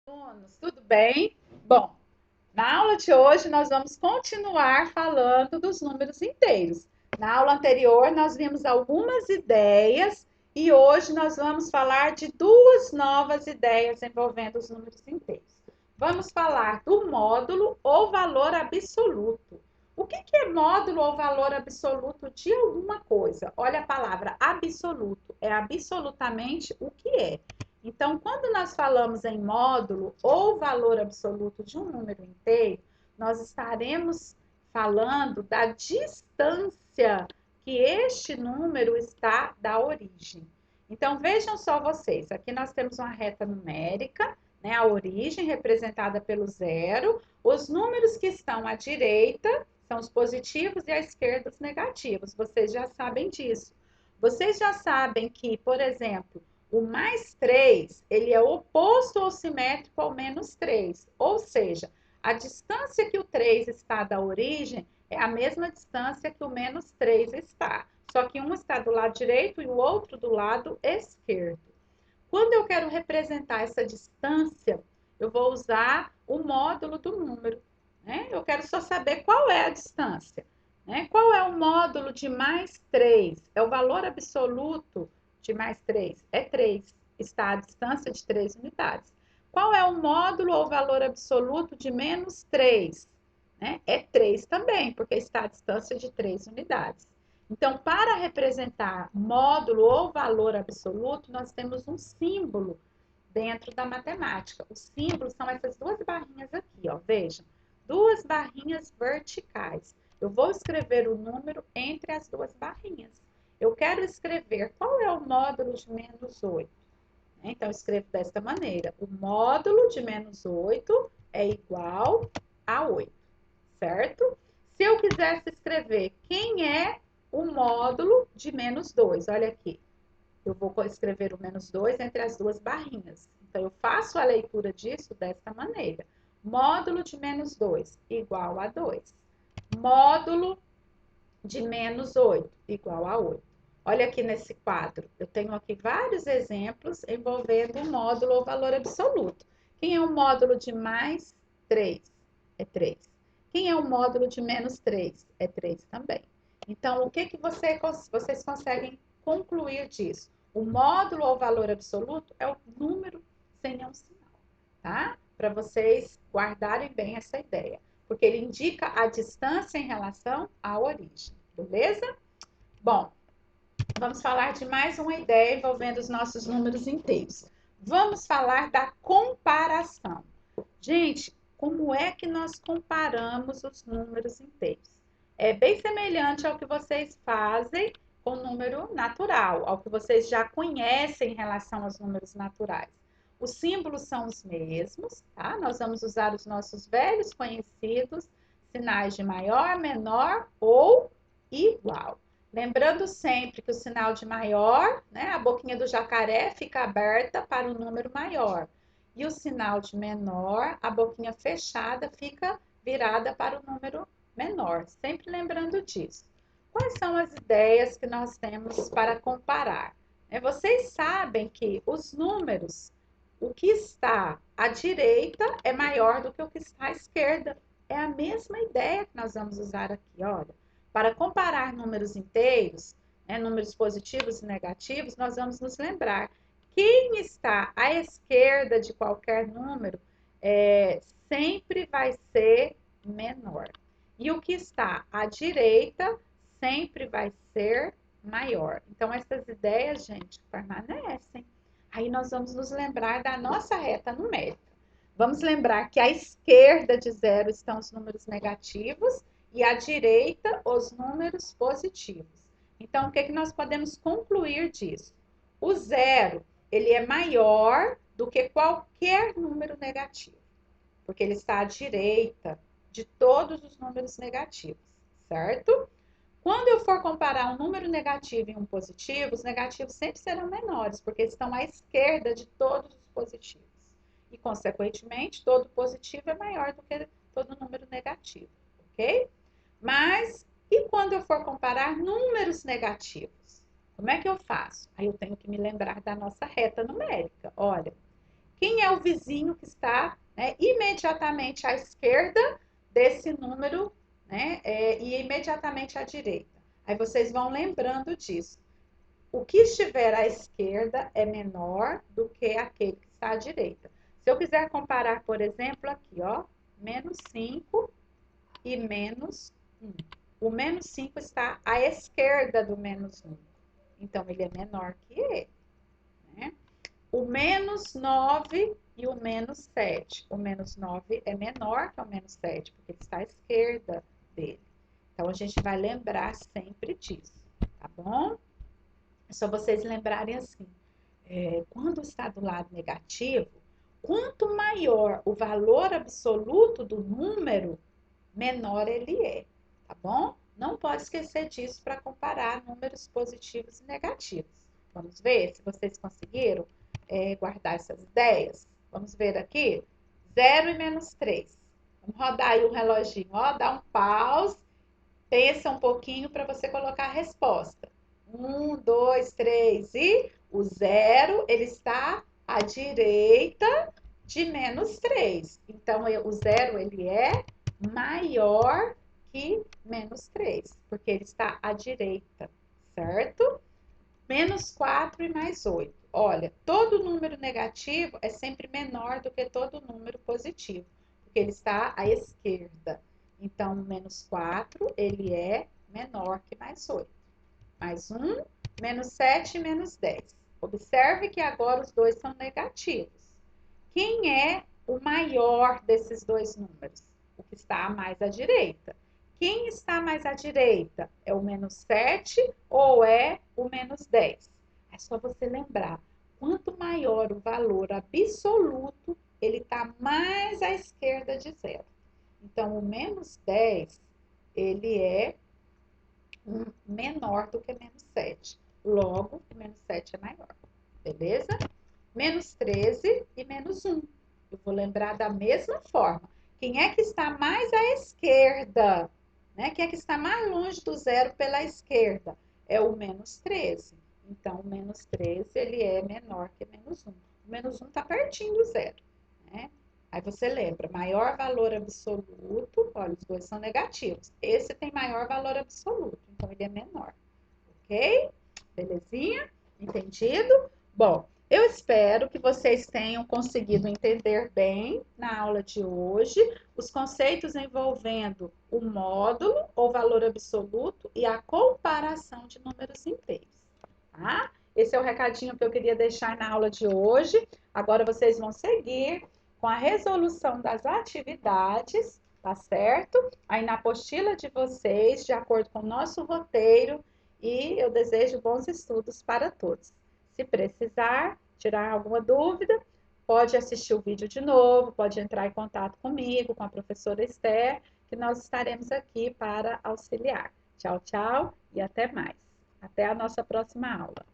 Alunos, tudo bem? Bom, na aula de hoje nós vamos continuar falando dos números inteiros. Na aula anterior nós vimos algumas ideias e hoje nós vamos falar de duas novas ideias envolvendo os números inteiros. Vamos falar do módulo ou valor absoluto. O que é módulo ou valor absoluto de alguma coisa? Olha a palavra absoluto, é absolutamente o que é. Então, quando nós falamos em módulo ou valor absoluto de um número inteiro, nós estaremos falando da distância que este número está da origem. Então, vejam só vocês, aqui nós temos uma reta numérica, né, a origem representada pelo zero, os números que estão à direita são os positivos e à esquerda os negativos, vocês já sabem disso. Vocês já sabem que, por exemplo, o mais 3, ele é oposto ou simétrico ao menos 3. Ou seja, a distância que o 3 está da origem é a mesma distância que o menos 3 está. Só que um está do lado direito e o outro do lado esquerdo. Quando eu quero representar essa distância, eu vou usar o módulo do número. Né? Eu quero só saber qual é a distância. Né? Qual é o módulo de mais 3? É o valor absoluto de mais 3? É 3. Está a distância de 3 unidades. Qual é o módulo ou valor absoluto de menos 3? Né? É 3 também, porque está a distância de 3 unidades. Então, para representar módulo ou valor absoluto, nós temos um símbolo dentro da matemática. Os símbolos são essas duas barrinhas aqui, ó. Vejam, duas barrinhas verticais. Eu vou escrever o número entre as duas barrinhas. Eu quero escrever qual é o módulo de menos 8. Então, eu escrevo desta maneira. O módulo de menos 8 é igual a 8, certo? Se eu quisesse escrever quem é o módulo de menos 2, olha aqui. Eu vou escrever o menos 2 entre as duas barrinhas. Então, eu faço a leitura disso desta maneira. Módulo de menos 2 igual a 2. Módulo de menos 8 igual a 8. Olha aqui nesse quadro, eu tenho aqui vários exemplos envolvendo o módulo ou valor absoluto. Quem é o módulo de mais 3? É 3. Quem é o módulo de menos 3? É 3 também. Então, o que vocês conseguem concluir disso? O módulo ou valor absoluto é o número sem nenhum sinal, tá? Para vocês guardarem bem essa ideia, porque ele indica a distância em relação à origem, beleza? Bom, vamos falar de mais uma ideia envolvendo os nossos números inteiros. Vamos falar da comparação. Gente, como é que nós comparamos os números inteiros? É bem semelhante ao que vocês fazem com o número natural, ao que vocês já conhecem em relação aos números naturais. Os símbolos são os mesmos, tá? Nós vamos usar os nossos velhos conhecidos, sinais de maior, menor ou igual. Lembrando sempre que o sinal de maior, né, a boquinha do jacaré fica aberta para o número maior. E o sinal de menor, a boquinha fechada fica virada para o número menor. Sempre lembrando disso. Quais são as ideias que nós temos para comparar? Vocês sabem que os números, o que está à direita é maior do que o que está à esquerda. É a mesma ideia que nós vamos usar aqui, olha. Para comparar números inteiros, né, números positivos e negativos, nós vamos nos lembrar. Quem está à esquerda de qualquer número sempre vai ser menor. E o que está à direita sempre vai ser maior. Então, essas ideias, gente, permanecem. Aí nós vamos nos lembrar da nossa reta numérica. Vamos lembrar que à esquerda de zero estão os números negativos e à direita os números positivos. Então, o que nós podemos concluir disso? O zero, ele é maior do que qualquer número negativo, porque ele está à direita de todos os números negativos, certo? Quando eu for comparar um número negativo e um positivo, os negativos sempre serão menores, porque estão à esquerda de todos os positivos. E, consequentemente, todo positivo é maior do que todo número negativo, ok? Mas, e quando eu for comparar números negativos? Como é que eu faço? Aí eu tenho que me lembrar da nossa reta numérica. Olha, quem é o vizinho que está, né, imediatamente à esquerda desse número, né, e imediatamente à direita. Aí vocês vão lembrando disso. O que estiver à esquerda é menor do que aquele que está à direita. Se eu quiser comparar, por exemplo, aqui, ó, menos 5 e menos 1. O menos 5 está à esquerda do menos 1. Então, ele é menor que ele. Né? O menos 9 e o menos 7. O menos 9 é menor que o menos 7, porque ele está à esquerda dele. Então, a gente vai lembrar sempre disso, tá bom? É só vocês lembrarem assim, quando está do lado negativo, quanto maior o valor absoluto do número, menor ele é, tá bom? Não pode esquecer disso para comparar números positivos e negativos. Vamos ver se vocês conseguiram guardar essas ideias? Vamos ver aqui. 0 e menos 3. Vamos rodar aí o reloginho, ó, dá um pause, pensa um pouquinho para você colocar a resposta. 1, 2, 3 e o 0, ele está à direita de menos 3. Então, o 0, ele é maior que menos 3, porque ele está à direita, certo? Menos 4 e mais 8. Olha, todo número negativo é sempre menor do que todo número positivo, porque ele está à esquerda. Então, menos 4, ele é menor que mais 8. Mais 1, menos 7 e menos 10. Observe que agora os dois são negativos. Quem é o maior desses dois números? O que está mais à direita. Quem está mais à direita? É o menos 7 ou é o menos 10? É só você lembrar. Quanto maior o valor absoluto, ele está mais à esquerda de zero. Então, o menos 10, ele é menor do que menos 7. Logo, o menos 7 é maior. Beleza? Menos 13 e menos 1. Eu vou lembrar da mesma forma. Quem é que está mais à esquerda? Né? Quem é que está mais longe do zero pela esquerda? É o menos 13. Então, o menos 13 ele é menor que menos 1. O menos 1 está pertinho do zero. Né? Aí você lembra, maior valor absoluto, olha, os dois são negativos. Esse tem maior valor absoluto, então ele é menor. Ok? Belezinha? Entendido? Bom, eu espero que vocês tenham conseguido entender bem na aula de hoje os conceitos envolvendo o módulo ou valor absoluto e a comparação de números inteiros, tá? Esse é o recadinho que eu queria deixar na aula de hoje. Agora vocês vão seguir com a resolução das atividades, tá certo? Aí na apostila de vocês, de acordo com o nosso roteiro, e eu desejo bons estudos para todos. Se precisar tirar alguma dúvida, pode assistir o vídeo de novo, pode entrar em contato comigo, com a professora Esther, que nós estaremos aqui para auxiliar. Tchau, tchau e até mais. Até a nossa próxima aula.